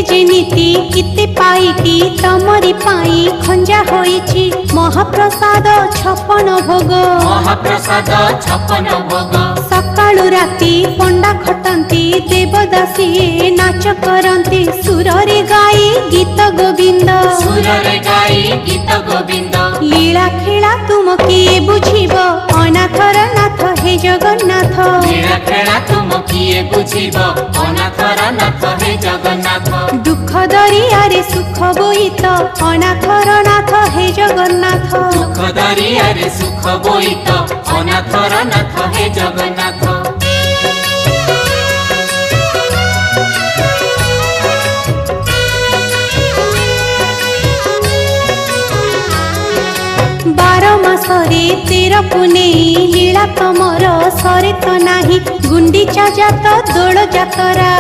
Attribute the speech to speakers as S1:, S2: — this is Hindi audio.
S1: जे नीति किते पाईटी तमरी पाई खंजा होईची महाप्रसाद 56 भोग
S2: महाप्रसाद 56 भोग
S1: सकाळु राती पंडा खटंती देवदासी नाच करंती सुररे गाई गीत गोविंद
S2: सुररे गाई गीत गोविंद
S1: लीला खेला तुम किए बुझिब अनाथर नाथ हे जगन्नाथ
S2: लीला खेला तुम किए बुझिब अनाथर नाथ हे जगन्नाथ
S1: दुख दरियारे सुख बोईत अनाथर नाथ हे जगन्नाथ
S2: दुख दरियारे सुख बोईत अनाथर नाथ हे जगन्नाथ
S1: मासरे 13 पुनेई लीला तमर सरे तो नाही गुंडीचा जात दोल जातरा।